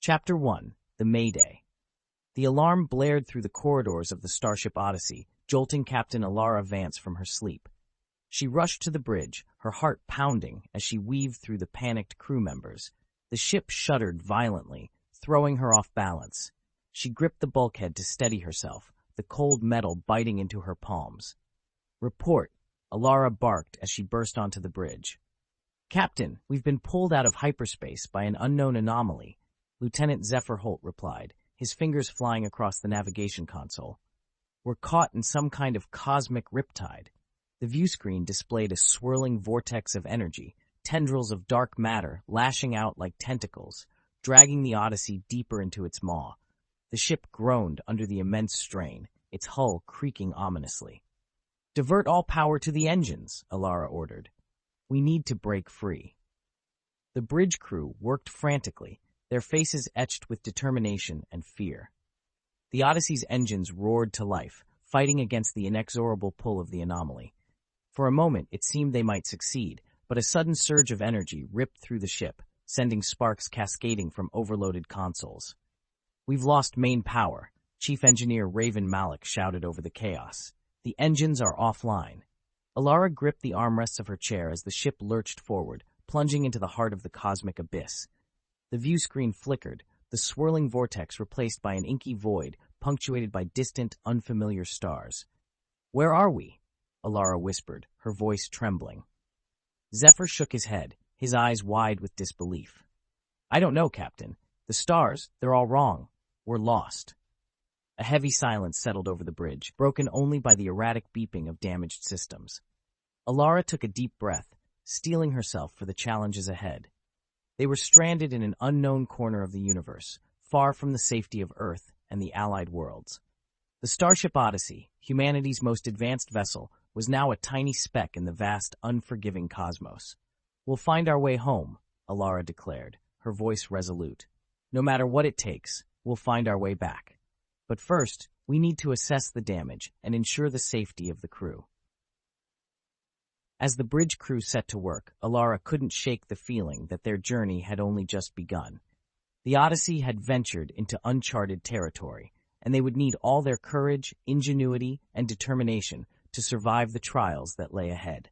Chapter 1. The Mayday. The alarm blared through the corridors of the Starship Odyssey, jolting Captain Elara Vance from her sleep. She rushed to the bridge, her heart pounding as she weaved through the panicked crew members. The ship shuddered violently, throwing her off balance. She gripped the bulkhead to steady herself, the cold metal biting into her palms. "Report," Elara barked as she burst onto the bridge. "Captain, we've been pulled out of hyperspace by an unknown anomaly," Lieutenant Zephyr Holt replied, his fingers flying across the navigation console. "We're caught in some kind of cosmic riptide." The viewscreen displayed a swirling vortex of energy, tendrils of dark matter lashing out like tentacles, dragging the Odyssey deeper into its maw. The ship groaned under the immense strain, its hull creaking ominously. "Divert all power to the engines," Elara ordered. "We need to break free." The bridge crew worked frantically, their faces etched with determination and fear. The Odyssey's engines roared to life, fighting against the inexorable pull of the anomaly. For a moment, it seemed they might succeed, but a sudden surge of energy ripped through the ship, sending sparks cascading from overloaded consoles. "We've lost main power," Chief Engineer Raven Malik shouted over the chaos. "The engines are offline." Elara gripped the armrests of her chair as the ship lurched forward, plunging into the heart of the cosmic abyss. The viewscreen flickered, the swirling vortex replaced by an inky void punctuated by distant, unfamiliar stars. "Where are we?" Elara whispered, her voice trembling. Zephyr shook his head, his eyes wide with disbelief. "I don't know, Captain. The stars, they're all wrong. We're lost." A heavy silence settled over the bridge, broken only by the erratic beeping of damaged systems. Elara took a deep breath, steeling herself for the challenges ahead. They were stranded in an unknown corner of the universe, far from the safety of Earth and the allied worlds. The Starship Odyssey, humanity's most advanced vessel, was now a tiny speck in the vast, unforgiving cosmos. "We'll find our way home," Elara declared, her voice resolute. "No matter what it takes, we'll find our way back. But first, we need to assess the damage and ensure the safety of the crew." As the bridge crew set to work, Elara couldn't shake the feeling that their journey had only just begun. The Odyssey had ventured into uncharted territory, and they would need all their courage, ingenuity, and determination to survive the trials that lay ahead.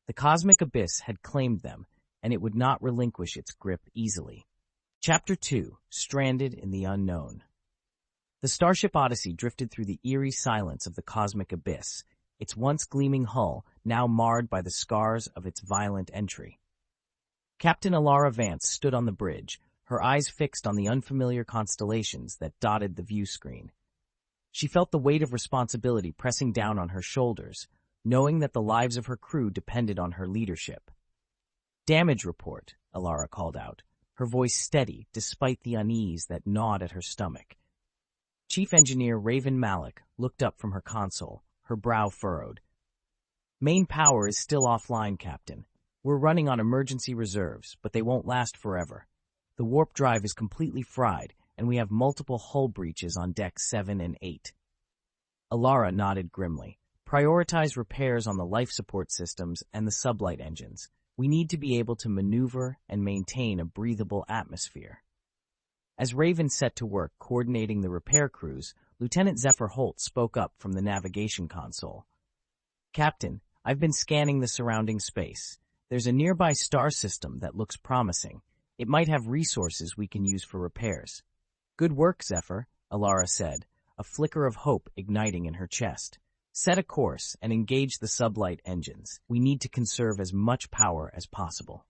The cosmic abyss had claimed them, and it would not relinquish its grip easily. Chapter 2. Stranded in the Unknown. The Starship Odyssey drifted through the eerie silence of the cosmic abyss, its once gleaming hull now marred by the scars of its violent entry. Captain Elara Vance stood on the bridge, her eyes fixed on the unfamiliar constellations that dotted the viewscreen. She felt the weight of responsibility pressing down on her shoulders, knowing that the lives of her crew depended on her leadership. "Damage report," Elara called out, her voice steady despite the unease that gnawed at her stomach. Chief Engineer Raven Malik looked up from her console, her brow furrowed. "Main power is still offline, Captain. We're running on emergency reserves, but they won't last forever. The warp drive is completely fried, and we have multiple hull breaches on decks 7 and 8. Elara nodded grimly. "Prioritize repairs on the life support systems and the sublight engines. We need to be able to maneuver and maintain a breathable atmosphere." As Raven set to work coordinating the repair crews, Lieutenant Zephyr Holt spoke up from the navigation console. "Captain, I've been scanning the surrounding space. There's a nearby star system that looks promising. It might have resources we can use for repairs." "Good work, Zephyr," Elara said, a flicker of hope igniting in her chest. "Set a course and engage the sublight engines. We need to conserve as much power as possible."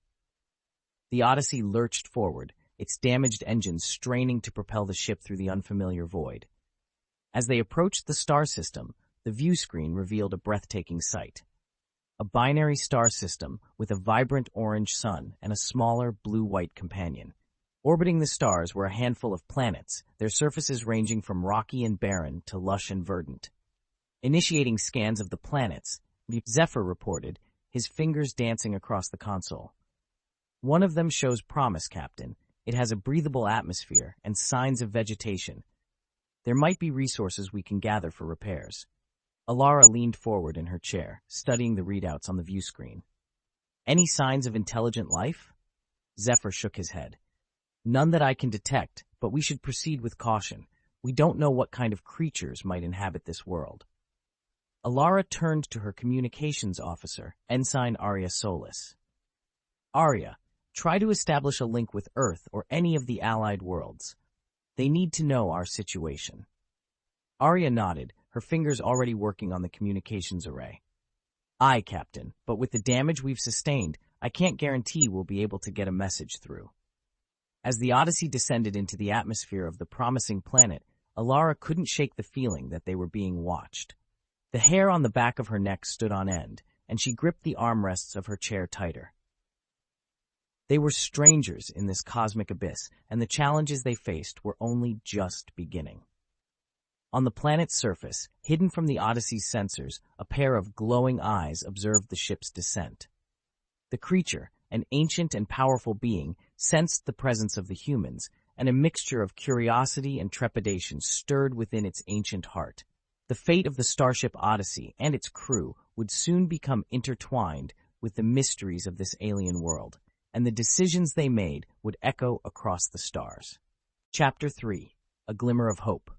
The Odyssey lurched forward, its damaged engines straining to propel the ship through the unfamiliar void. As they approached the star system, the view screen revealed a breathtaking sight. A binary star system with a vibrant orange sun and a smaller blue-white companion. Orbiting the stars were a handful of planets, their surfaces ranging from rocky and barren to lush and verdant. Initiating scans of the planets, Zephyr reported, his fingers dancing across the console. "One of them shows promise, Captain. It has a breathable atmosphere and signs of vegetation. There might be resources we can gather for repairs." Elara leaned forward in her chair, studying the readouts on the view screen. "Any signs of intelligent life?" Zephyr shook his head. "None that I can detect, but we should proceed with caution. We don't know what kind of creatures might inhabit this world. Elara turned to her communications officer, Ensign Arya Solis. Arya, try to establish a link with Earth or any of the allied worlds. They need to know our situation. Arya nodded, her fingers already working on the communications array. Aye, Captain, but with the damage we've sustained, I can't guarantee we'll be able to get a message through. As the Odyssey descended into the atmosphere of the promising planet, Elara couldn't shake the feeling that they were being watched. The hair on the back of her neck stood on end, and she gripped the armrests of her chair tighter. They were strangers in this cosmic abyss, and the challenges they faced were only just beginning. On the planet's surface, hidden from the Odyssey's sensors, a pair of glowing eyes observed the ship's descent. The creature, an ancient and powerful being, sensed the presence of the humans, and a mixture of curiosity and trepidation stirred within its ancient heart. The fate of the Starship Odyssey and its crew would soon become intertwined with the mysteries of this alien world, and the decisions they made would echo across the stars. Chapter 3. A Glimmer of Hope.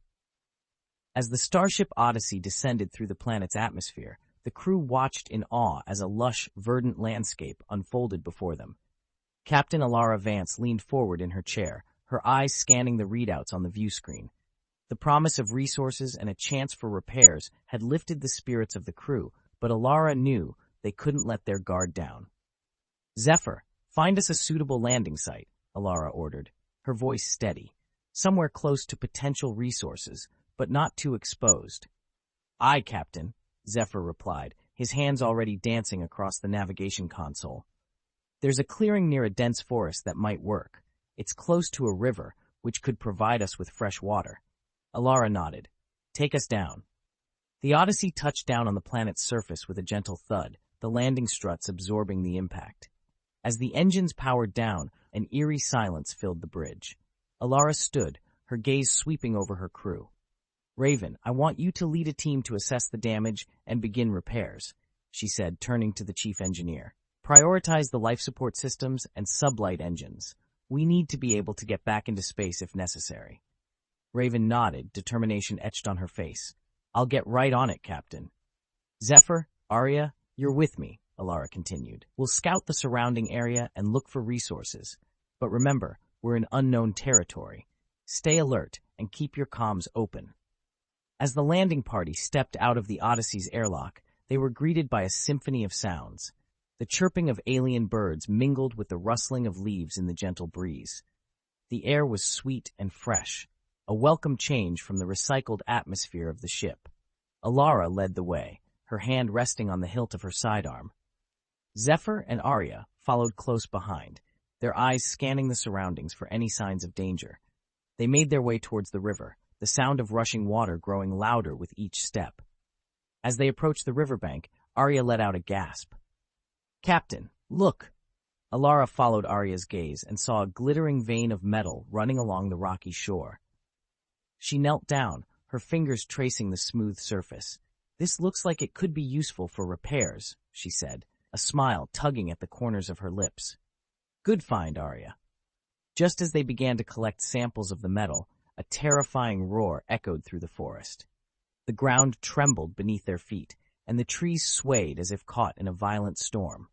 As the Starship Odyssey descended through the planet's atmosphere, the crew watched in awe as a lush, verdant landscape unfolded before them. Captain Elara Vance leaned forward in her chair, her eyes scanning the readouts on the view screen. The promise of resources and a chance for repairs had lifted the spirits of the crew, but Elara knew they couldn't let their guard down. Zephyr, find us a suitable landing site, Elara ordered, her voice steady. Somewhere close to potential resources, but not too exposed. Aye, Captain, Zephyr replied, his hands already dancing across the navigation console. There's a clearing near a dense forest that might work. It's close to a river, which could provide us with fresh water. Elara nodded. Take us down. The Odyssey touched down on the planet's surface with a gentle thud, the landing struts absorbing the impact. As the engines powered down, an eerie silence filled the bridge. Elara stood, her gaze sweeping over her crew. Raven, I want you to lead a team to assess the damage and begin repairs, she said, turning to the chief engineer. Prioritize the life support systems and sublight engines. We need to be able to get back into space if necessary. Raven nodded, determination etched on her face. I'll get right on it, Captain. Zephyr, Arya, you're with me, Elara continued. We'll scout the surrounding area and look for resources. But remember, we're in unknown territory. Stay alert and keep your comms open. As the landing party stepped out of the Odyssey's airlock, they were greeted by a symphony of sounds. The chirping of alien birds mingled with the rustling of leaves in the gentle breeze. The air was sweet and fresh, a welcome change from the recycled atmosphere of the ship. Elara led the way, her hand resting on the hilt of her sidearm. Zephyr and Arya followed close behind, their eyes scanning the surroundings for any signs of danger. They made their way towards the river, the sound of rushing water growing louder with each step. As they approached the riverbank, Arya let out a gasp. Captain, look! Elara followed Arya's gaze and saw a glittering vein of metal running along the rocky shore. She knelt down, her fingers tracing the smooth surface. This looks like it could be useful for repairs, she said, a smile tugging at the corners of her lips. Good find, Arya. Just as they began to collect samples of the metal, a terrifying roar echoed through the forest. The ground trembled beneath their feet, and the trees swayed as if caught in a violent storm.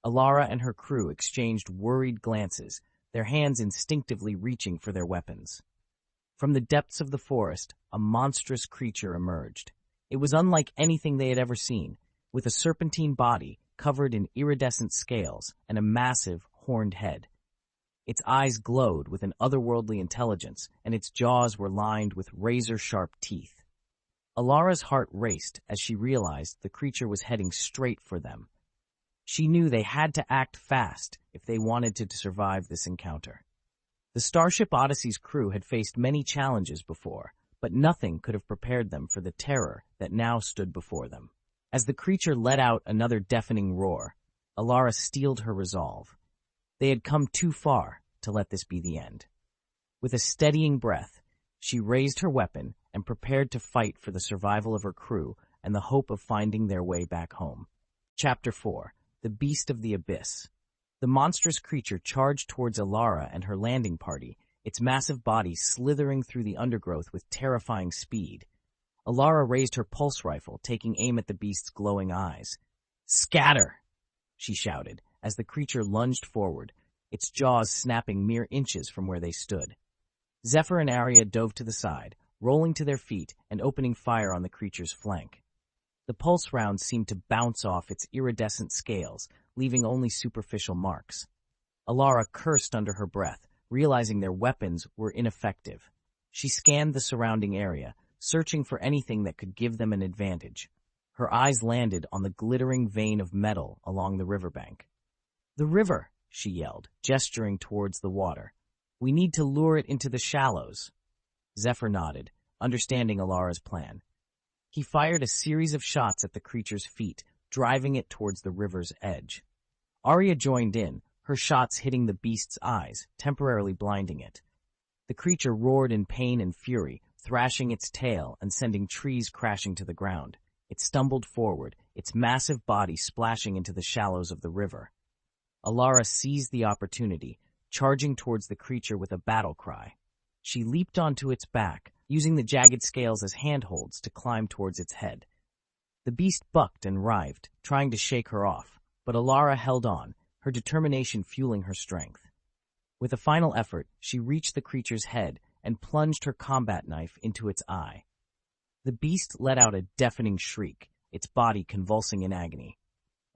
Elara and her crew exchanged worried glances, their hands instinctively reaching for their weapons. From the depths of the forest, a monstrous creature emerged. It was unlike anything they had ever seen, with a serpentine body covered in iridescent scales and a massive, horned head. Its eyes glowed with an otherworldly intelligence, and its jaws were lined with razor-sharp teeth. Alara's heart raced as she realized the creature was heading straight for them. She knew they had to act fast if they wanted to survive this encounter. The Starship Odyssey's crew had faced many challenges before, but nothing could have prepared them for the terror that now stood before them. As the creature let out another deafening roar, Elara steeled her resolve. They had come too far to let this be the end. With a steadying breath, she raised her weapon and prepared to fight for the survival of her crew and the hope of finding their way back home. Chapter 4. The Beast of the Abyss. The monstrous creature charged towards Elara and her landing party, its massive body slithering through the undergrowth with terrifying speed. Elara raised her pulse rifle, taking aim at the beast's glowing eyes. "Scatter!" she shouted, as the creature lunged forward, its jaws snapping mere inches from where they stood. Zephyr and Arya dove to the side, rolling to their feet and opening fire on the creature's flank. The pulse rounds seemed to bounce off its iridescent scales, leaving only superficial marks. Elara cursed under her breath, realizing their weapons were ineffective. She scanned the surrounding area, searching for anything that could give them an advantage. Her eyes landed on the glittering vein of metal along the riverbank. "The river!" she yelled, gesturing towards the water. "We need to lure it into the shallows." Zephyr nodded, understanding Alara's plan. He fired a series of shots at the creature's feet, driving it towards the river's edge. Arya joined in, her shots hitting the beast's eyes, temporarily blinding it. The creature roared in pain and fury, thrashing its tail and sending trees crashing to the ground. It stumbled forward, its massive body splashing into the shallows of the river. Elara seized the opportunity, charging towards the creature with a battle cry. She leaped onto its back, using the jagged scales as handholds to climb towards its head. The beast bucked and writhed, trying to shake her off, but Elara held on, her determination fueling her strength. With a final effort, she reached the creature's head and plunged her combat knife into its eye. The beast let out a deafening shriek, its body convulsing in agony.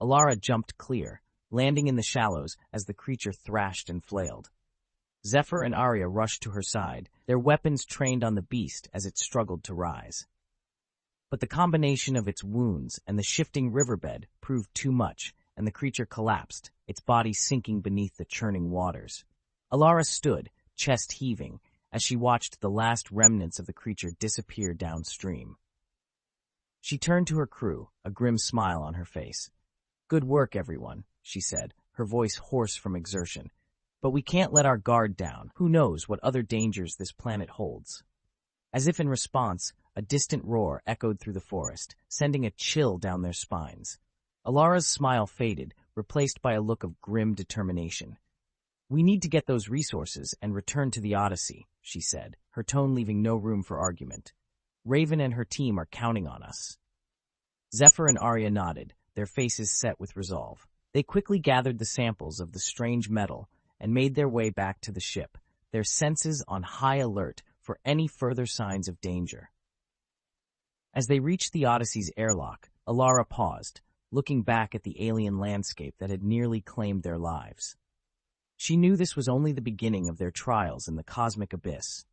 Elara jumped clear, landing in the shallows as the creature thrashed and flailed. Zephyr and Arya rushed to her side, their weapons trained on the beast as it struggled to rise. But the combination of its wounds and the shifting riverbed proved too much, and the creature collapsed, its body sinking beneath the churning waters. Elara stood, chest heaving, as she watched the last remnants of the creature disappear downstream. She turned to her crew, a grim smile on her face. "Good work, everyone," she said, her voice hoarse from exertion. "But we can't let our guard down. Who knows what other dangers this planet holds?" As if in response, a distant roar echoed through the forest, sending a chill down their spines. Alara's smile faded, replaced by a look of grim determination. "We need to get those resources and return to the Odyssey," she said, her tone leaving no room for argument. "Raven and her team are counting on us." Zephyr and Arya nodded, their faces set with resolve. They quickly gathered the samples of the strange metal and made their way back to the ship, their senses on high alert for any further signs of danger. As they reached the Odyssey's airlock, Elara paused, looking back at the alien landscape that had nearly claimed their lives. She knew this was only the beginning of their trials in the cosmic abyss.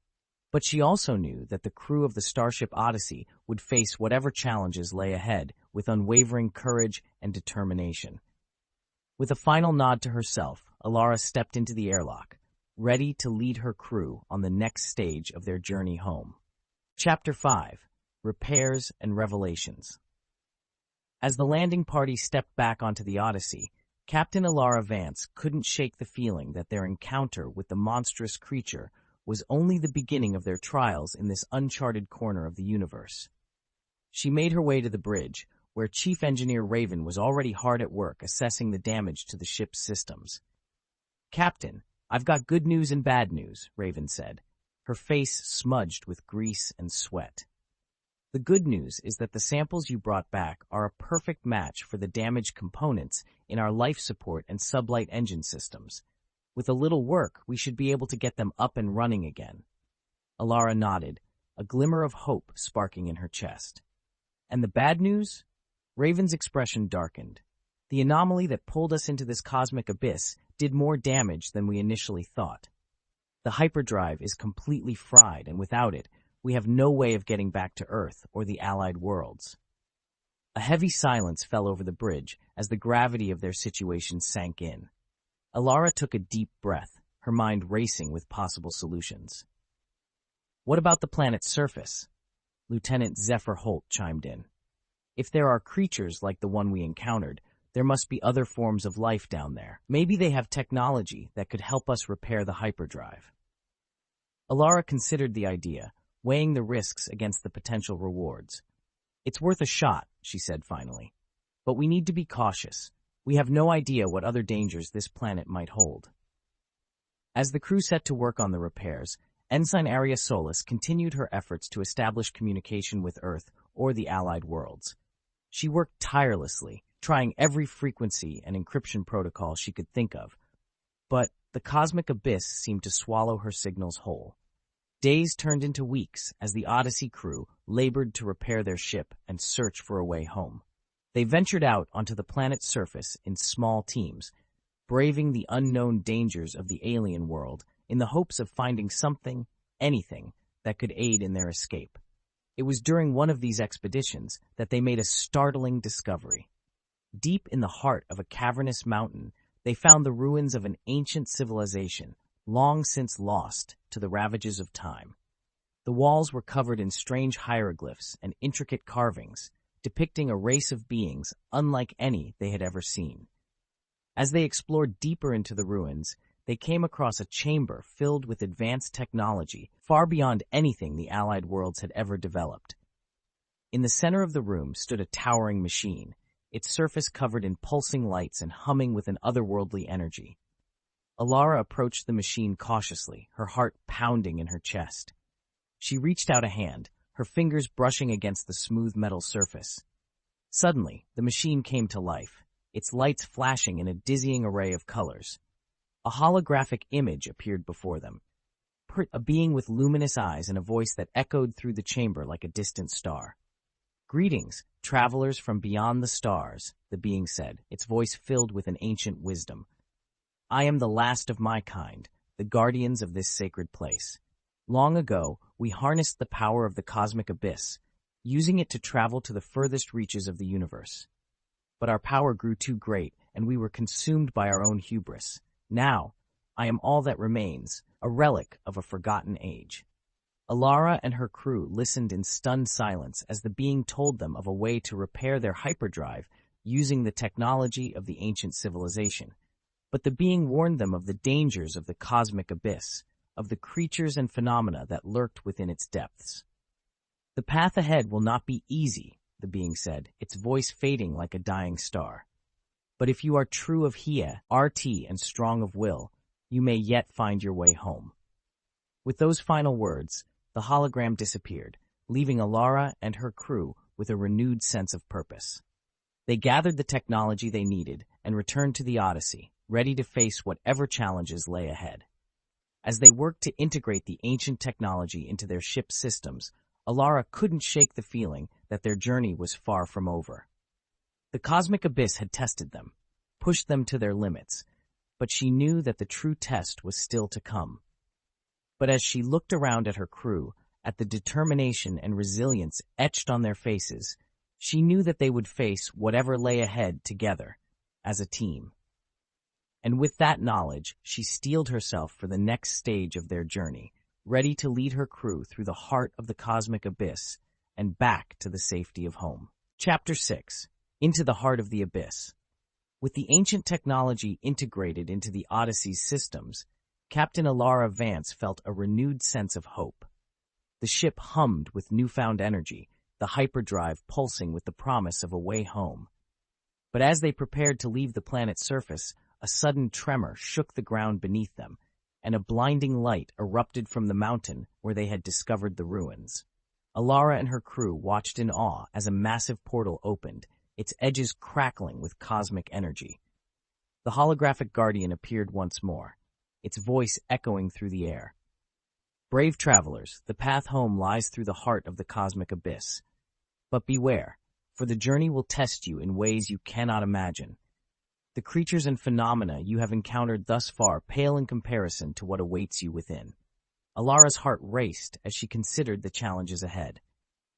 But she also knew that the crew of the Starship Odyssey would face whatever challenges lay ahead with unwavering courage and determination. With a final nod to herself, Elara stepped into the airlock, ready to lead her crew on the next stage of their journey home. Chapter 5: Repairs and Revelations. As the landing party stepped back onto the Odyssey, Captain Elara Vance couldn't shake the feeling that their encounter with the monstrous creature was only the beginning of their trials in this uncharted corner of the universe. She made her way to the bridge, where Chief Engineer Raven was already hard at work assessing the damage to the ship's systems. "Captain, I've got good news and bad news," Raven said, her face smudged with grease and sweat. "The good news is that the samples you brought back are a perfect match for the damaged components in our life support and sublight engine systems. With a little work, we should be able to get them up and running again." Elara nodded, a glimmer of hope sparking in her chest. "And the bad news?" Raven's expression darkened. "The anomaly that pulled us into this cosmic abyss did more damage than we initially thought. The hyperdrive is completely fried, and without it, we have no way of getting back to Earth or the allied worlds." A heavy silence fell over the bridge as the gravity of their situation sank in. Elara took a deep breath, her mind racing with possible solutions. "What about the planet's surface?" Lieutenant Zephyr Holt chimed in. "If there are creatures like the one we encountered, there must be other forms of life down there. Maybe they have technology that could help us repair the hyperdrive." Elara considered the idea, weighing the risks against the potential rewards. "It's worth a shot," she said finally. "But we need to be cautious. We have no idea what other dangers this planet might hold." As the crew set to work on the repairs, Ensign Aria Solis continued her efforts to establish communication with Earth or the Allied worlds. She worked tirelessly, trying every frequency and encryption protocol she could think of, but the cosmic abyss seemed to swallow her signals whole. Days turned into weeks as the Odyssey crew labored to repair their ship and search for a way home. They ventured out onto the planet's surface in small teams, braving the unknown dangers of the alien world in the hopes of finding something, anything, that could aid in their escape. It was during one of these expeditions that they made a startling discovery. Deep in the heart of a cavernous mountain, they found the ruins of an ancient civilization, long since lost to the ravages of time. The walls were covered in strange hieroglyphs and intricate carvings, depicting a race of beings unlike any they had ever seen. As they explored deeper into the ruins, they came across a chamber filled with advanced technology far beyond anything the Allied worlds had ever developed. In the center of the room stood a towering machine, its surface covered in pulsing lights and humming with an otherworldly energy. Elara approached the machine cautiously, her heart pounding in her chest. She reached out a hand, her fingers brushing against the smooth metal surface. Suddenly, the machine came to life, its lights flashing in a dizzying array of colors. A holographic image appeared before them, a being with luminous eyes and a voice that echoed through the chamber like a distant star. "Greetings, travelers from beyond the stars," the being said, its voice filled with an ancient wisdom. "I am the last of my kind, the guardians of this sacred place. Long ago, we harnessed the power of the cosmic abyss, using it to travel to the furthest reaches of the universe. But our power grew too great, and we were consumed by our own hubris. Now, I am all that remains, a relic of a forgotten age." Elara and her crew listened in stunned silence as the being told them of a way to repair their hyperdrive using the technology of the ancient civilization. But the being warned them of the dangers of the cosmic abyss, of the creatures and phenomena that lurked within its depths. "The path ahead will not be easy," the being said, its voice fading like a dying star. "But if you are true of Hia, RT, and strong of will, you may yet find your way home." With those final words, the hologram disappeared, leaving Elara and her crew with a renewed sense of purpose. They gathered the technology they needed and returned to the Odyssey, ready to face whatever challenges lay ahead. As they worked to integrate the ancient technology into their ship's systems, Elara couldn't shake the feeling that their journey was far from over. The cosmic abyss had tested them, pushed them to their limits, but she knew that the true test was still to come. But as she looked around at her crew, at the determination and resilience etched on their faces, she knew that they would face whatever lay ahead together, as a team. And with that knowledge, she steeled herself for the next stage of their journey, ready to lead her crew through the heart of the cosmic abyss and back to the safety of home. Chapter 6. Into the Heart of the Abyss. With the ancient technology integrated into the Odyssey's systems, Captain Elara Vance felt a renewed sense of hope. The ship hummed with newfound energy, the hyperdrive pulsing with the promise of a way home. But as they prepared to leave the planet's surface, a sudden tremor shook the ground beneath them, and a blinding light erupted from the mountain where they had discovered the ruins. Elara and her crew watched in awe as a massive portal opened, its edges crackling with cosmic energy. The holographic guardian appeared once more, its voice echoing through the air. "Brave travelers, the path home lies through the heart of the cosmic abyss. But beware, for the journey will test you in ways you cannot imagine. The creatures and phenomena you have encountered thus far pale in comparison to what awaits you within." Elara's heart raced as she considered the challenges ahead.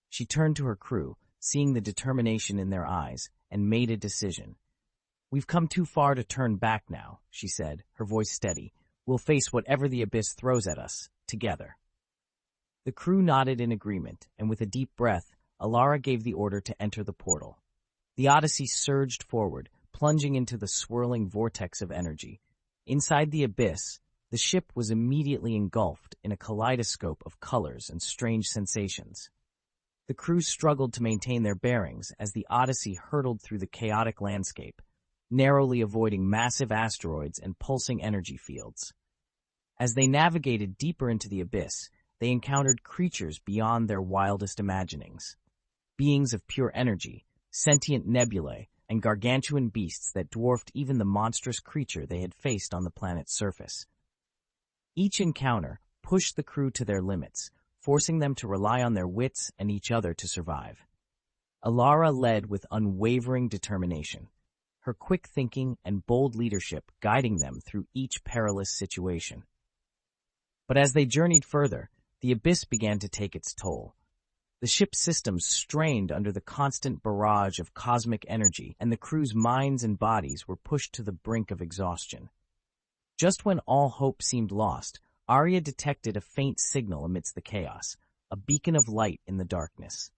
She turned to her crew, seeing the determination in their eyes, and made a decision. "We've come too far to turn back now," she said, her voice steady. "We'll face whatever the abyss throws at us, together." The crew nodded in agreement, and with a deep breath, Elara gave the order to enter the portal. The Odyssey surged forward, plunging into the swirling vortex of energy. Inside the abyss, the ship was immediately engulfed in a kaleidoscope of colors and strange sensations. The crew struggled to maintain their bearings as the Odyssey hurtled through the chaotic landscape, narrowly avoiding massive asteroids and pulsing energy fields. As they navigated deeper into the abyss, they encountered creatures beyond their wildest imaginings. Beings of pure energy, sentient nebulae, and gargantuan beasts that dwarfed even the monstrous creature they had faced on the planet's surface. Each encounter pushed the crew to their limits, forcing them to rely on their wits and each other to survive. Elara led with unwavering determination, her quick thinking and bold leadership guiding them through each perilous situation. But as they journeyed further, the abyss began to take its toll. The ship's systems strained under the constant barrage of cosmic energy, and the crew's minds and bodies were pushed to the brink of exhaustion. Just when all hope seemed lost, Arya detected a faint signal amidst the chaos, a beacon of light in the darkness.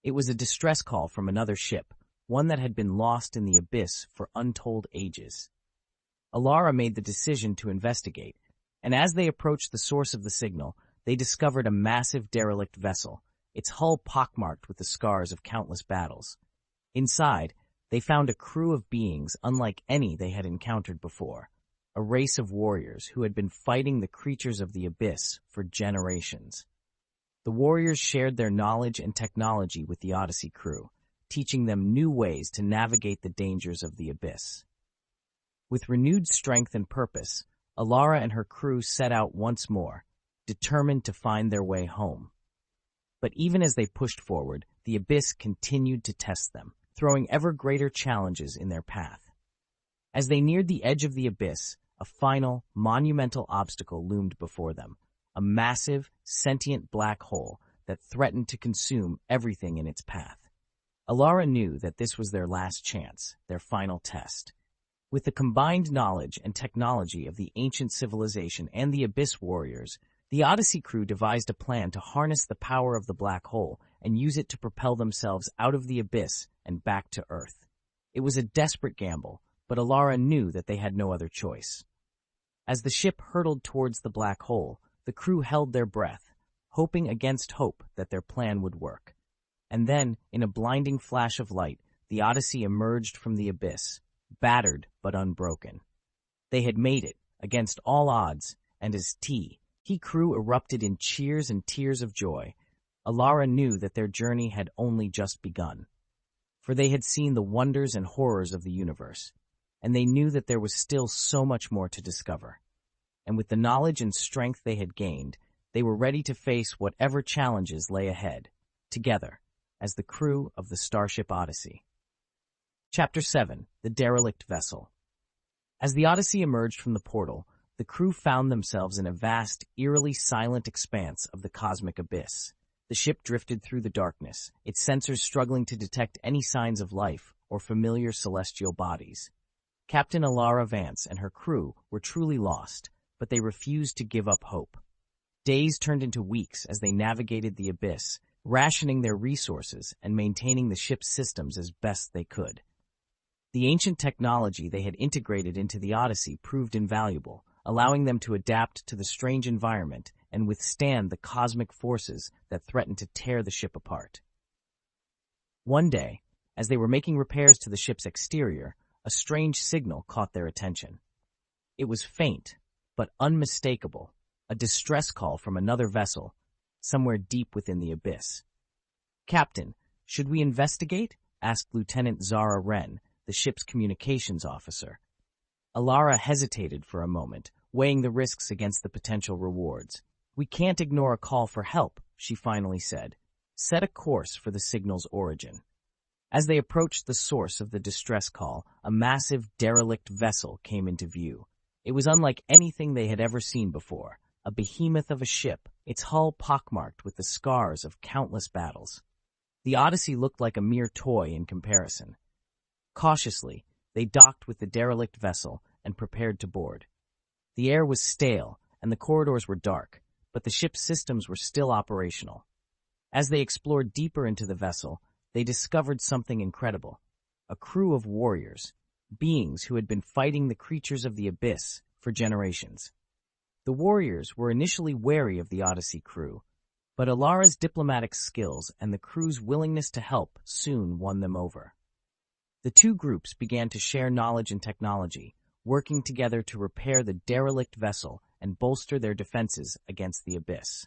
It was a distress call from another ship, one that had been lost in the abyss for untold ages. Elara made the decision to investigate, and as they approached the source of the signal, they discovered a massive derelict vessel, its hull pockmarked with the scars of countless battles. Inside, they found a crew of beings unlike any they had encountered before, a race of warriors who had been fighting the creatures of the abyss for generations. The warriors shared their knowledge and technology with the Odyssey crew, teaching them new ways to navigate the dangers of the abyss. With renewed strength and purpose, Elara and her crew set out once more, determined to find their way home. But even as they pushed forward, the abyss continued to test them, throwing ever greater challenges in their path. As they neared the edge of the abyss, a final, monumental obstacle loomed before them, a massive, sentient black hole that threatened to consume everything in its path. Elara knew that this was their last chance, their final test. With the combined knowledge and technology of the ancient civilization and the Abyss warriors, the Odyssey crew devised a plan to harness the power of the black hole and use it to propel themselves out of the abyss and back to Earth. It was a desperate gamble, but Elara knew that they had no other choice. As the ship hurtled towards the black hole, the crew held their breath, hoping against hope that their plan would work. And then, in a blinding flash of light, the Odyssey emerged from the abyss, battered but unbroken. They had made it, against all odds, and as T crew erupted in cheers and tears of joy, Elara knew that their journey had only just begun. For they had seen the wonders and horrors of the universe, and they knew that there was still so much more to discover. And with the knowledge and strength they had gained, they were ready to face whatever challenges lay ahead, together, as the crew of the Starship Odyssey. Chapter 7. The Derelict Vessel. As the Odyssey emerged from the portal, the crew found themselves in a vast, eerily silent expanse of the cosmic abyss. The ship drifted through the darkness, its sensors struggling to detect any signs of life or familiar celestial bodies. Captain Elara Vance and her crew were truly lost, but they refused to give up hope. Days turned into weeks as they navigated the abyss, rationing their resources and maintaining the ship's systems as best they could. The ancient technology they had integrated into the Odyssey proved invaluable, allowing them to adapt to the strange environment and withstand the cosmic forces that threatened to tear the ship apart. One day, as they were making repairs to the ship's exterior, a strange signal caught their attention. It was faint, but unmistakable, a distress call from another vessel, somewhere deep within the abyss. "Captain, should we investigate?" asked Lieutenant Zara Wren, the ship's communications officer. Elara hesitated for a moment, weighing the risks against the potential rewards. "We can't ignore a call for help," she finally said. "Set a course for the signal's origin." As they approached the source of the distress call, a massive, derelict vessel came into view. It was unlike anything they had ever seen before, a behemoth of a ship, its hull pockmarked with the scars of countless battles. The Odyssey looked like a mere toy in comparison. Cautiously, they docked with the derelict vessel and prepared to board. The air was stale and the corridors were dark, but the ship's systems were still operational. As they explored deeper into the vessel, they discovered something incredible. A crew of warriors, beings who had been fighting the creatures of the abyss for generations. The warriors were initially wary of the Odyssey crew, but Elara's diplomatic skills and the crew's willingness to help soon won them over. The two groups began to share knowledge and technology, working together to repair the derelict vessel and bolster their defenses against the abyss.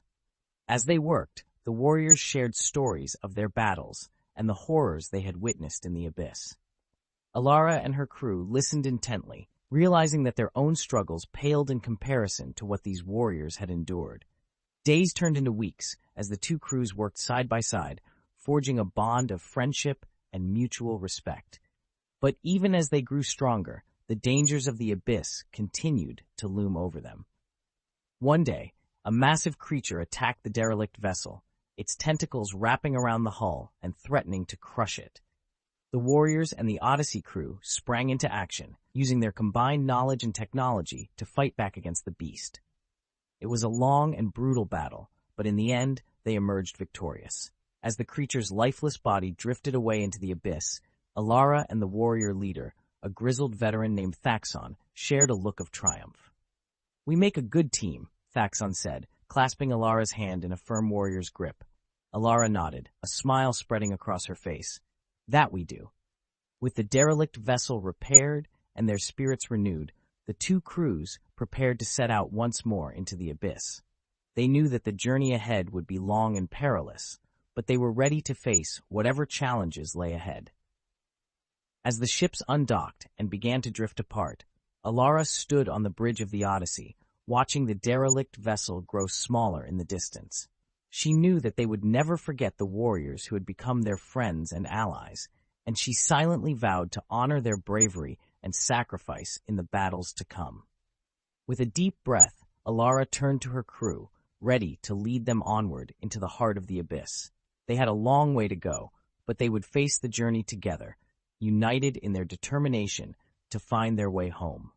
As they worked, the warriors shared stories of their battles and the horrors they had witnessed in the abyss. Elara and her crew listened intently, realizing that their own struggles paled in comparison to what these warriors had endured. Days turned into weeks as the two crews worked side by side, forging a bond of friendship and mutual respect. But even as they grew stronger, the dangers of the abyss continued to loom over them. One day, a massive creature attacked the derelict vessel, its tentacles wrapping around the hull and threatening to crush it. The warriors and the Odyssey crew sprang into action, using their combined knowledge and technology to fight back against the beast. It was a long and brutal battle, but in the end, they emerged victorious. As the creature's lifeless body drifted away into the abyss, Elara and the warrior leader, a grizzled veteran named Thaxon, shared a look of triumph. "We make a good team," Thaxon said, clasping Alara's hand in a firm warrior's grip. Elara nodded, a smile spreading across her face. "That we do." With the derelict vessel repaired and their spirits renewed, the two crews prepared to set out once more into the abyss. They knew that the journey ahead would be long and perilous, but they were ready to face whatever challenges lay ahead. As the ships undocked and began to drift apart, Elara stood on the bridge of the Odyssey, watching the derelict vessel grow smaller in the distance. She knew that they would never forget the warriors who had become their friends and allies, and she silently vowed to honor their bravery and sacrifice in the battles to come. With a deep breath, Elara turned to her crew, ready to lead them onward into the heart of the abyss. They had a long way to go, but they would face the journey together, united in their determination to find their way home.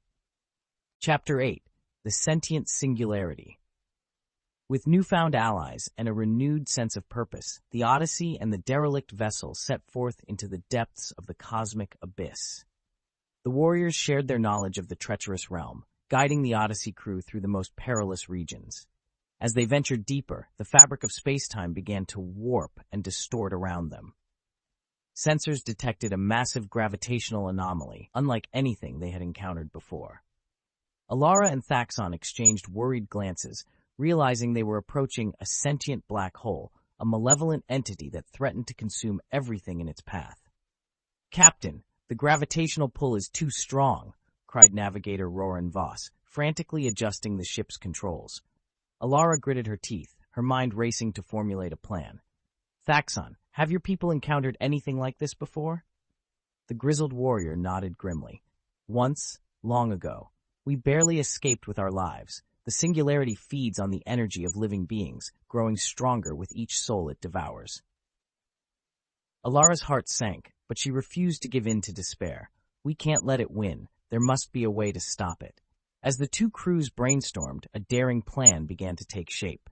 Chapter 8. The Sentient Singularity. With newfound allies and a renewed sense of purpose, the Odyssey and the derelict vessel set forth into the depths of the cosmic abyss. The warriors shared their knowledge of the treacherous realm, guiding the Odyssey crew through the most perilous regions. As they ventured deeper, the fabric of space-time began to warp and distort around them. Sensors detected a massive gravitational anomaly, unlike anything they had encountered before. Elara and Thaxon exchanged worried glances, realizing they were approaching a sentient black hole, a malevolent entity that threatened to consume everything in its path. "Captain, the gravitational pull is too strong," cried Navigator Roran Voss, frantically adjusting the ship's controls. Elara gritted her teeth, her mind racing to formulate a plan. "Thaxon, have your people encountered anything like this before?" The grizzled warrior nodded grimly. "Once, long ago. We barely escaped with our lives. The singularity feeds on the energy of living beings, growing stronger with each soul it devours." Alara's heart sank, but she refused to give in to despair. "We can't let it win. There must be a way to stop it." As the two crews brainstormed, a daring plan began to take shape.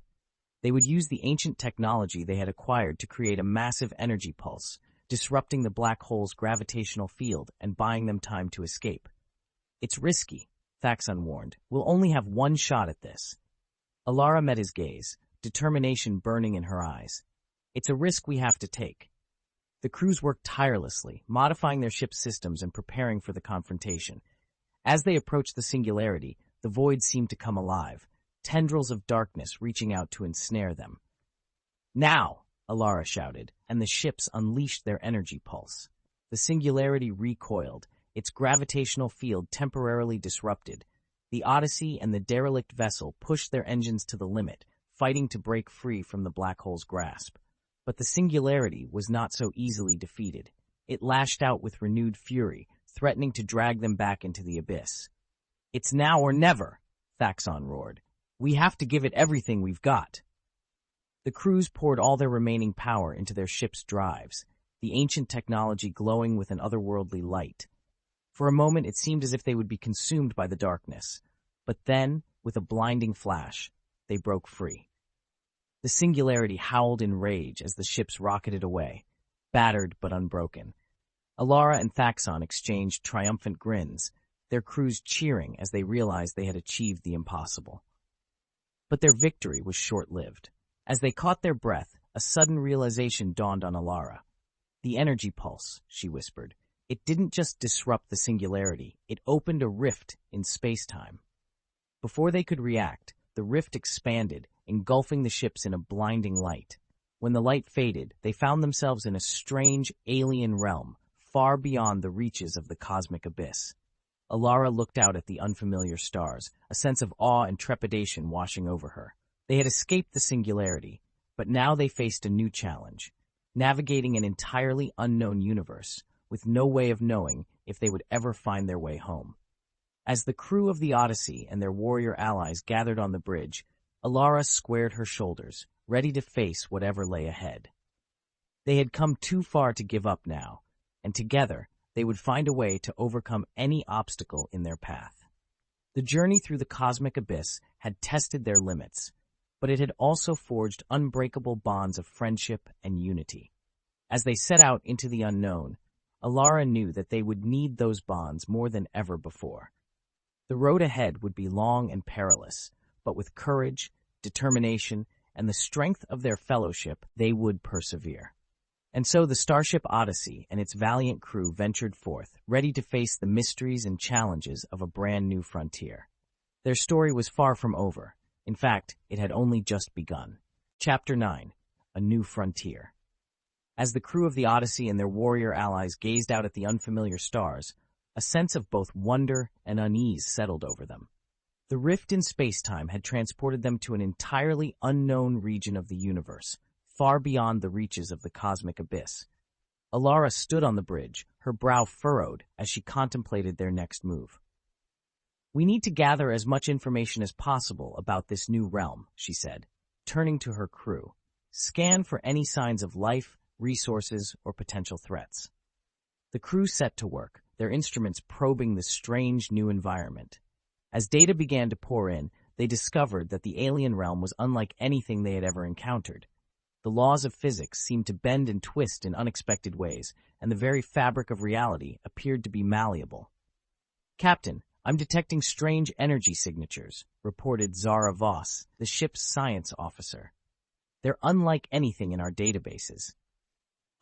They would use the ancient technology they had acquired to create a massive energy pulse, disrupting the black hole's gravitational field and buying them time to escape. "It's risky," Thaxon warned. "We'll only have one shot at this." Elara met his gaze, determination burning in her eyes. "It's a risk we have to take." The crews worked tirelessly, modifying their ship's systems and preparing for the confrontation. As they approached the singularity, the void seemed to come alive, tendrils of darkness reaching out to ensnare them. "Now!" Elara shouted, and the ships unleashed their energy pulse. The singularity recoiled, its gravitational field temporarily disrupted. The Odyssey and the derelict vessel pushed their engines to the limit, fighting to break free from the black hole's grasp. But the singularity was not so easily defeated. It lashed out with renewed fury, threatening to drag them back into the abyss. "It's now or never," Thaxon roared. "We have to give it everything we've got." The crews poured all their remaining power into their ship's drives, the ancient technology glowing with an otherworldly light. For a moment, it seemed as if they would be consumed by the darkness. But then, with a blinding flash, they broke free. The singularity howled in rage as the ships rocketed away, battered but unbroken. Elara and Thaxon exchanged triumphant grins, their crews cheering as they realized they had achieved the impossible. But their victory was short-lived. As they caught their breath, a sudden realization dawned on Elara. "The energy pulse," she whispered. "It didn't just disrupt the singularity, it opened a rift in space-time." Before they could react, the rift expanded, engulfing the ships in a blinding light. When the light faded, they found themselves in a strange, alien realm, far beyond the reaches of the cosmic abyss. Elara looked out at the unfamiliar stars, a sense of awe and trepidation washing over her. They had escaped the singularity, but now they faced a new challenge, navigating an entirely unknown universe, with no way of knowing if they would ever find their way home. As the crew of the Odyssey and their warrior allies gathered on the bridge, Elara squared her shoulders, ready to face whatever lay ahead. They had come too far to give up now, and together they would find a way to overcome any obstacle in their path. The journey through the cosmic abyss had tested their limits, but it had also forged unbreakable bonds of friendship and unity. As they set out into the unknown, Elara knew that they would need those bonds more than ever before. The road ahead would be long and perilous, but with courage, determination, and the strength of their fellowship, they would persevere. And so the Starship Odyssey and its valiant crew ventured forth, ready to face the mysteries and challenges of a brand new frontier. Their story was far from over. In fact, it had only just begun. Chapter 9: A New Frontier. As the crew of the Odyssey and their warrior allies gazed out at the unfamiliar stars, a sense of both wonder and unease settled over them. The rift in space-time had transported them to an entirely unknown region of the universe, far beyond the reaches of the cosmic abyss. Elara stood on the bridge, her brow furrowed as she contemplated their next move. "We need to gather as much information as possible about this new realm," she said, turning to her crew. "Scan for any signs of life, resources, or potential threats." The crew set to work, their instruments probing the strange new environment. As data began to pour in, they discovered that the alien realm was unlike anything they had ever encountered. The laws of physics seemed to bend and twist in unexpected ways, and the very fabric of reality appeared to be malleable. "Captain, I'm detecting strange energy signatures," reported Elara Vance, the ship's science officer. "They're unlike anything in our databases."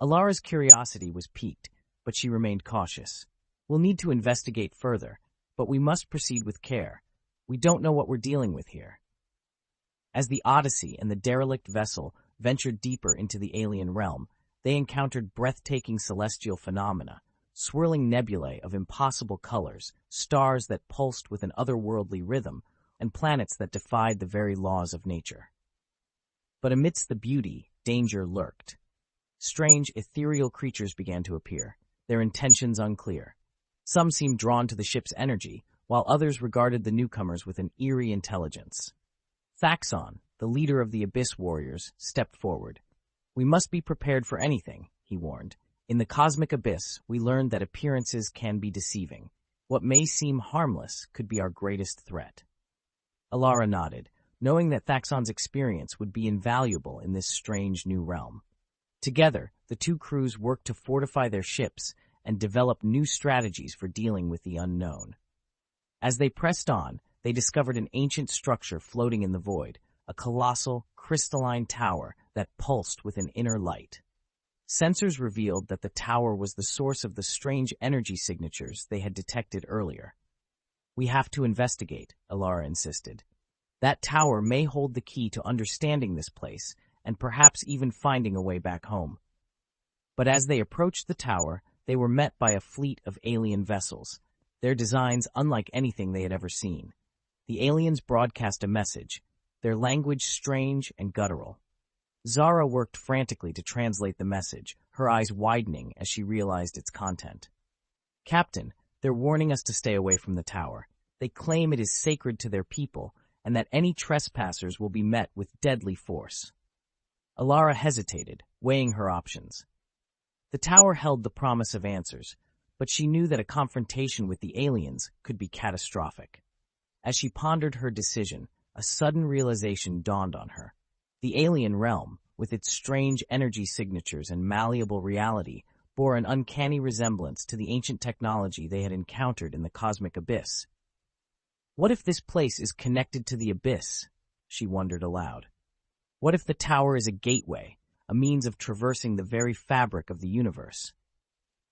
Alara's curiosity was piqued, but she remained cautious. "We'll need to investigate further, but we must proceed with care. We don't know what we're dealing with here." As the Odyssey and the derelict vessel ventured deeper into the alien realm, they encountered breathtaking celestial phenomena, swirling nebulae of impossible colors, stars that pulsed with an otherworldly rhythm, and planets that defied the very laws of nature. But amidst the beauty, danger lurked. Strange, ethereal creatures began to appear, their intentions unclear. Some seemed drawn to the ship's energy, while others regarded the newcomers with an eerie intelligence. Thaxon, the leader of the Abyss Warriors, stepped forward. "We must be prepared for anything," he warned. "In the cosmic abyss, we learned that appearances can be deceiving. What may seem harmless could be our greatest threat." Elara nodded, knowing that Thaxon's experience would be invaluable in this strange new realm. Together, the two crews worked to fortify their ships and develop new strategies for dealing with the unknown. As they pressed on, they discovered an ancient structure floating in the void, a colossal, crystalline tower that pulsed with an inner light. Sensors revealed that the tower was the source of the strange energy signatures they had detected earlier. "We have to investigate," Elara insisted. "That tower may hold the key to understanding this place, and perhaps even finding a way back home." But as they approached the tower, they were met by a fleet of alien vessels, their designs unlike anything they had ever seen. The aliens broadcast a message, their language strange and guttural. Elara worked frantically to translate the message, her eyes widening as she realized its content. "Captain, they're warning us to stay away from the tower. They claim it is sacred to their people, and that any trespassers will be met with deadly force." Elara hesitated, weighing her options. The tower held the promise of answers, but she knew that a confrontation with the aliens could be catastrophic. As she pondered her decision, a sudden realization dawned on her. The alien realm, with its strange energy signatures and malleable reality, bore an uncanny resemblance to the ancient technology they had encountered in the cosmic abyss. What if this place is connected to the abyss? She wondered aloud. What if the tower is a gateway, a means of traversing the very fabric of the universe?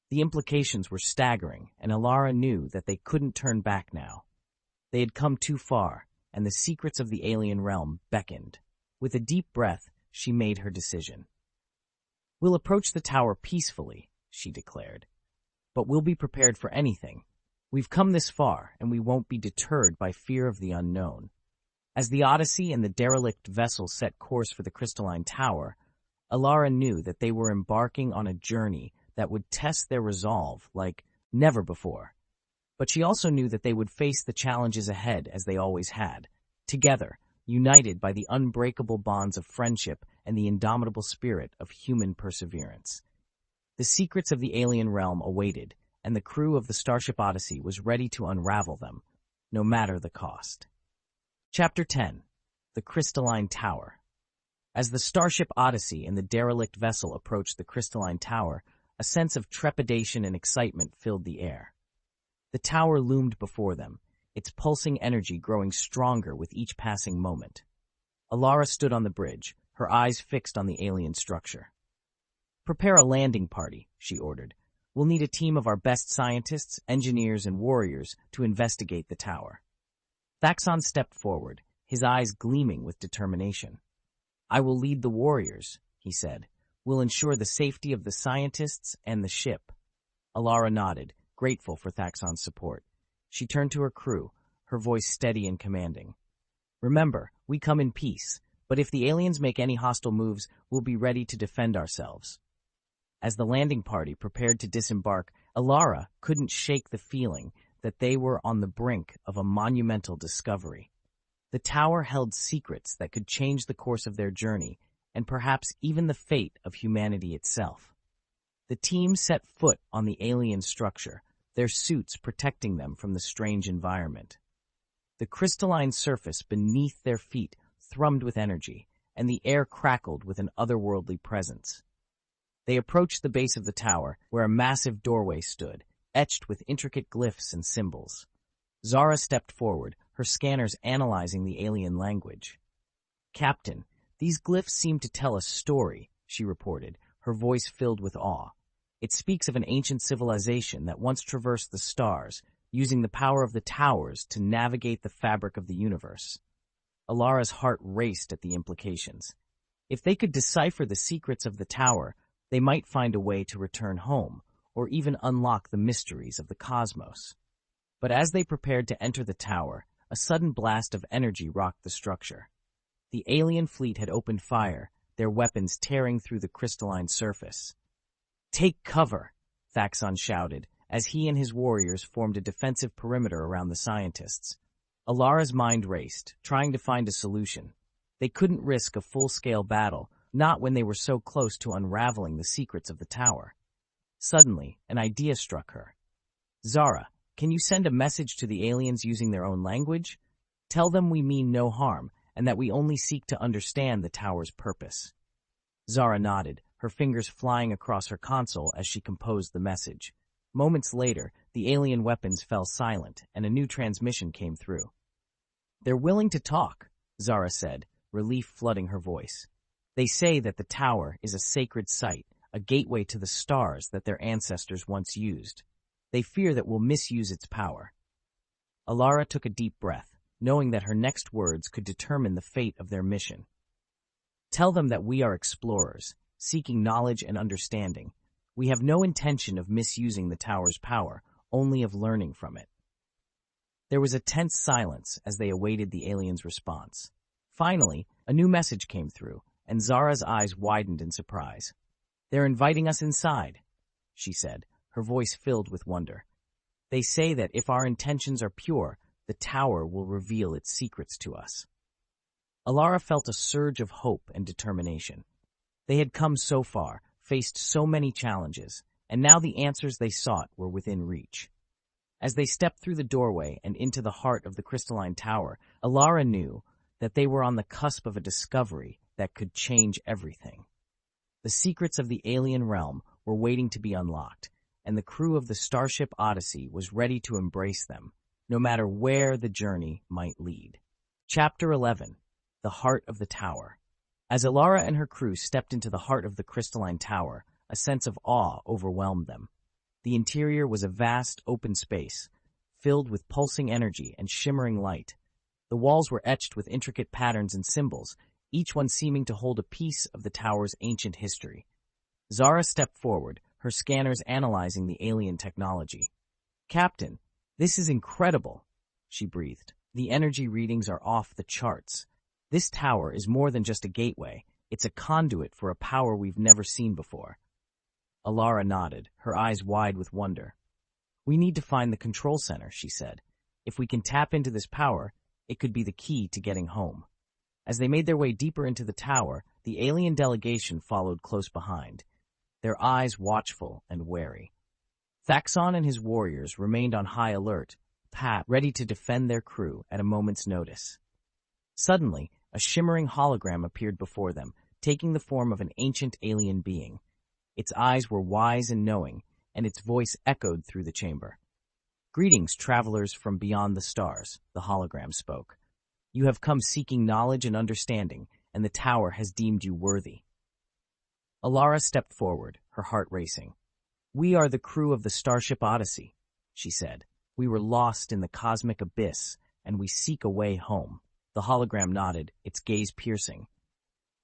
The implications were staggering, and Elara knew that they couldn't turn back now. They had come too far, and the secrets of the alien realm beckoned. With a deep breath, she made her decision. "We'll approach the tower peacefully," she declared. "But we'll be prepared for anything. We've come this far, and we won't be deterred by fear of the unknown." As the Odyssey and the derelict vessel set course for the crystalline tower, Elara knew that they were embarking on a journey that would test their resolve like never before. But she also knew that they would face the challenges ahead as they always had, together, united by the unbreakable bonds of friendship and the indomitable spirit of human perseverance. The secrets of the alien realm awaited, and the crew of the Starship Odyssey was ready to unravel them, no matter the cost. Chapter 10. The Crystalline Tower. As the Starship Odyssey and the derelict vessel approached the crystalline tower, a sense of trepidation and excitement filled the air. The tower loomed before them, its pulsing energy growing stronger with each passing moment. Elara stood on the bridge, her eyes fixed on the alien structure. "Prepare a landing party," she ordered. "We'll need a team of our best scientists, engineers, and warriors to investigate the tower." Thaxon stepped forward, his eyes gleaming with determination. "I will lead the warriors," he said. "We'll ensure the safety of the scientists and the ship." Elara nodded, grateful for Thaxon's support. She turned to her crew, her voice steady and commanding. "Remember, we come in peace, but if the aliens make any hostile moves, we'll be ready to defend ourselves." As the landing party prepared to disembark, Elara couldn't shake the feeling that they were on the brink of a monumental discovery. The tower held secrets that could change the course of their journey, and perhaps even the fate of humanity itself. The team set foot on the alien structure, their suits protecting them from the strange environment. The crystalline surface beneath their feet thrummed with energy, and the air crackled with an otherworldly presence. They approached the base of the tower, where a massive doorway stood, etched with intricate glyphs and symbols. Zara stepped forward, her scanners analyzing the alien language. "Captain, these glyphs seem to tell a story," she reported, her voice filled with awe. "It speaks of an ancient civilization that once traversed the stars, using the power of the towers to navigate the fabric of the universe." Alara's heart raced at the implications. If they could decipher the secrets of the tower, they might find a way to return home, or even unlock the mysteries of the cosmos. But as they prepared to enter the tower, a sudden blast of energy rocked the structure. The alien fleet had opened fire, their weapons tearing through the crystalline surface. "Take cover," Thaxon shouted, as he and his warriors formed a defensive perimeter around the scientists. Alara's mind raced, trying to find a solution. They couldn't risk a full-scale battle, not when they were so close to unraveling the secrets of the tower. Suddenly, an idea struck her. "Zara, can you send a message to the aliens using their own language? Tell them we mean no harm, and that we only seek to understand the tower's purpose." Zara nodded, her fingers flying across her console as she composed the message. Moments later, the alien weapons fell silent, and a new transmission came through. "They're willing to talk," Zara said, relief flooding her voice. "They say that the tower is a sacred site, a gateway to the stars that their ancestors once used. They fear that we'll misuse its power." Elara took a deep breath, knowing that her next words could determine the fate of their mission. "Tell them that we are explorers, seeking knowledge and understanding. We have no intention of misusing the tower's power, only of learning from it." There was a tense silence as they awaited the aliens' response. Finally, a new message came through, and Zara's eyes widened in surprise. "They're inviting us inside," she said, her voice filled with wonder. "They say that if our intentions are pure, the tower will reveal its secrets to us." Elara felt a surge of hope and determination. They had come so far, faced so many challenges, and now the answers they sought were within reach. As they stepped through the doorway and into the heart of the crystalline tower, Elara knew that they were on the cusp of a discovery that could change everything. The secrets of the alien realm were waiting to be unlocked, and the crew of the Starship Odyssey was ready to embrace them, no matter where the journey might lead. Chapter 11. The Heart of the Tower. As Elara and her crew stepped into the heart of the crystalline tower, a sense of awe overwhelmed them. The interior was a vast, open space, filled with pulsing energy and shimmering light. The walls were etched with intricate patterns and symbols, each one seeming to hold a piece of the tower's ancient history. Zara stepped forward, her scanners analyzing the alien technology. "Captain, this is incredible," she breathed. "The energy readings are off the charts. This tower is more than just a gateway. It's a conduit for a power we've never seen before." Elara nodded, her eyes wide with wonder. "We need to find the control center," she said. "If we can tap into this power, it could be the key to getting home." As they made their way deeper into the tower, the alien delegation followed close behind, their eyes watchful and wary. Thaxon and his warriors remained on high alert, ready to defend their crew at a moment's notice. Suddenly, a shimmering hologram appeared before them, taking the form of an ancient alien being. Its eyes were wise and knowing, and its voice echoed through the chamber. "Greetings, travelers from beyond the stars," the hologram spoke. "You have come seeking knowledge and understanding, and the tower has deemed you worthy." Elara stepped forward, her heart racing. "We are the crew of the Starship Odyssey," she said. "We were lost in the cosmic abyss, and we seek a way home." The hologram nodded, its gaze piercing.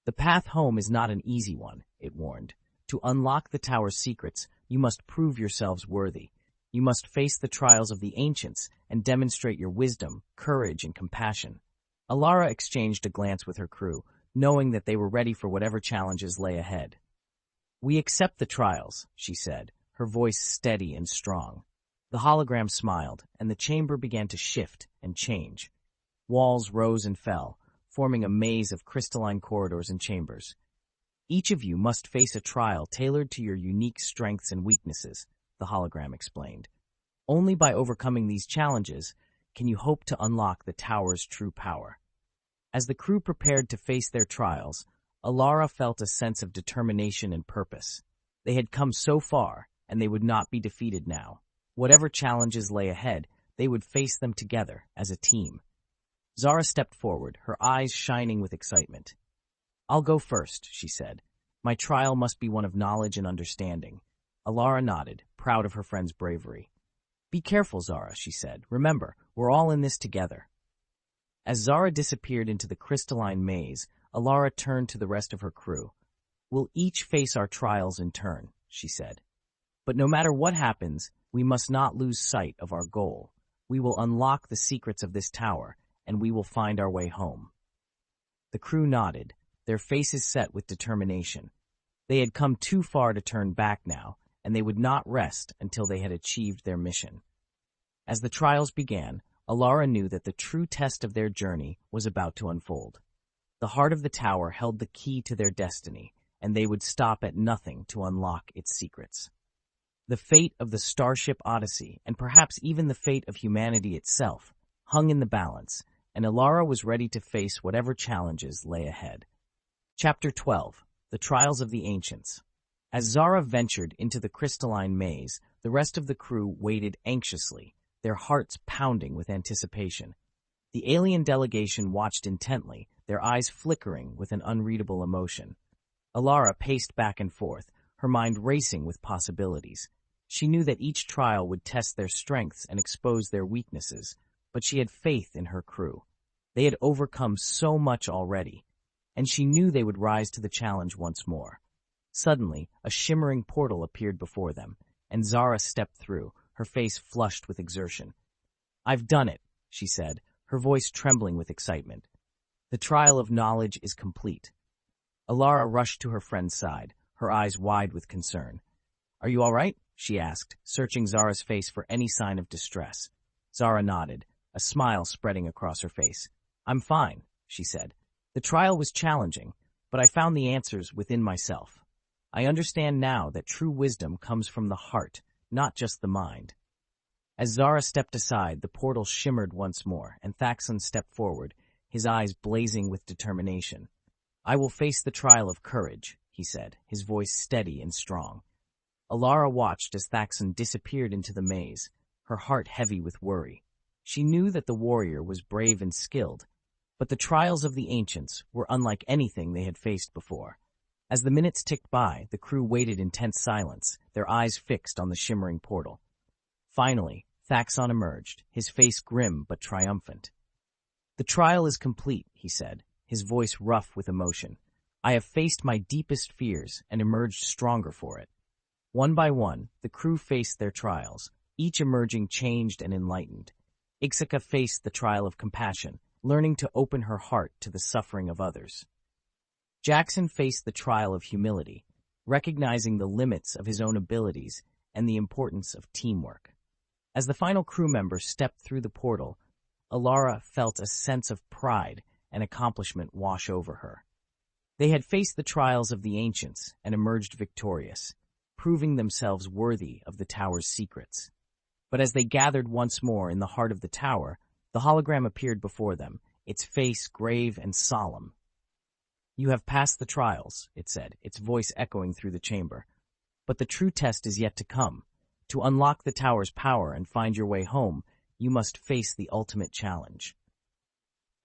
"The path home is not an easy one," it warned. "To unlock the tower's secrets, you must prove yourselves worthy. You must face the trials of the ancients and demonstrate your wisdom, courage, and compassion." Elara exchanged a glance with her crew, knowing that they were ready for whatever challenges lay ahead. "We accept the trials," she said, her voice steady and strong. The hologram smiled, and the chamber began to shift and change. Walls rose and fell, forming a maze of crystalline corridors and chambers. "Each of you must face a trial tailored to your unique strengths and weaknesses," the hologram explained. "Only by overcoming these challenges can you hope to unlock the tower's true power." As the crew prepared to face their trials, Elara felt a sense of determination and purpose. They had come so far, and they would not be defeated now. Whatever challenges lay ahead, they would face them together as a team. Zara stepped forward, her eyes shining with excitement. "I'll go first," she said. "My trial must be one of knowledge and understanding." Elara nodded, proud of her friend's bravery. "Be careful, Zara," she said. "Remember, we're all in this together." As Zara disappeared into the crystalline maze, Elara turned to the rest of her crew. "We'll each face our trials in turn," she said. "But no matter what happens, we must not lose sight of our goal. We will unlock the secrets of this tower, and we will find our way home." The crew nodded, their faces set with determination. They had come too far to turn back now, and they would not rest until they had achieved their mission. As the trials began, Elara knew that the true test of their journey was about to unfold. The heart of the tower held the key to their destiny, and they would stop at nothing to unlock its secrets. The fate of the Starship Odyssey, and perhaps even the fate of humanity itself, hung in the balance, and Elara was ready to face whatever challenges lay ahead. Chapter 12. The Trials of the Ancients. As Zara ventured into the crystalline maze, the rest of the crew waited anxiously, their hearts pounding with anticipation. The alien delegation watched intently, their eyes flickering with an unreadable emotion. Elara paced back and forth, her mind racing with possibilities. She knew that each trial would test their strengths and expose their weaknesses, but she had faith in her crew. They had overcome so much already, and she knew they would rise to the challenge once more. Suddenly, a shimmering portal appeared before them, and Zara stepped through, her face flushed with exertion. "I've done it," she said, her voice trembling with excitement. "The trial of knowledge is complete." Elara rushed to her friend's side, her eyes wide with concern. "Are you all right?" she asked, searching Zara's face for any sign of distress. Zara nodded, a smile spreading across her face. "I'm fine," she said. "The trial was challenging, but I found the answers within myself. I understand now that true wisdom comes from the heart, not just the mind." As Zara stepped aside, the portal shimmered once more, and Thaxon stepped forward, his eyes blazing with determination. "I will face the trial of courage," he said, his voice steady and strong. Elara watched as Thaxon disappeared into the maze, her heart heavy with worry. She knew that the warrior was brave and skilled, but the trials of the ancients were unlike anything they had faced before. As the minutes ticked by, the crew waited in tense silence, their eyes fixed on the shimmering portal. Finally, Thaxon emerged, his face grim but triumphant. "The trial is complete," he said, his voice rough with emotion. "I have faced my deepest fears and emerged stronger for it." One by one, the crew faced their trials, each emerging changed and enlightened. Ixika faced the trial of compassion, learning to open her heart to the suffering of others. Jackson faced the trial of humility, recognizing the limits of his own abilities and the importance of teamwork. As the final crew member stepped through the portal, Elara felt a sense of pride and accomplishment wash over her. They had faced the trials of the ancients and emerged victorious, proving themselves worthy of the tower's secrets. But as they gathered once more in the heart of the tower, the hologram appeared before them, its face grave and solemn. "You have passed the trials," it said, its voice echoing through the chamber. "But the true test is yet to come. To unlock the tower's power and find your way home, you must face the ultimate challenge."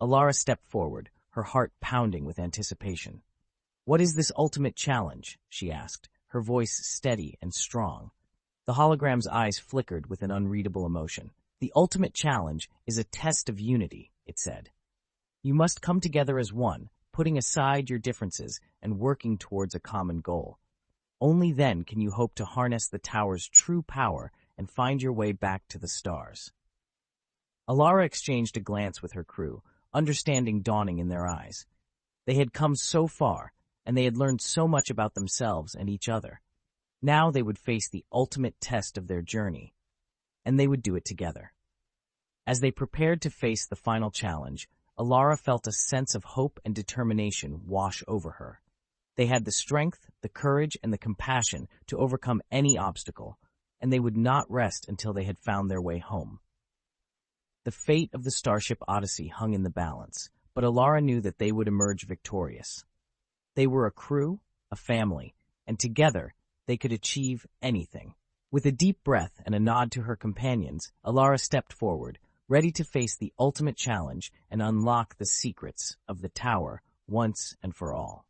Elara stepped forward, her heart pounding with anticipation. "What is this ultimate challenge?" she asked, her voice steady and strong. The hologram's eyes flickered with an unreadable emotion. "The ultimate challenge is a test of unity," it said. "You must come together as one, putting aside your differences and working towards a common goal. Only then can you hope to harness the tower's true power and find your way back to the stars." Elara exchanged a glance with her crew, understanding dawning in their eyes. They had come so far, and they had learned so much about themselves and each other. Now they would face the ultimate test of their journey, and they would do it together. As they prepared to face the final challenge, Elara felt a sense of hope and determination wash over her. They had the strength, the courage, and the compassion to overcome any obstacle, and they would not rest until they had found their way home. The fate of the Starship Odyssey hung in the balance, but Elara knew that they would emerge victorious. They were a crew, a family, and together they could achieve anything. With a deep breath and a nod to her companions, Elara stepped forward, ready to face the ultimate challenge and unlock the secrets of the tower once and for all.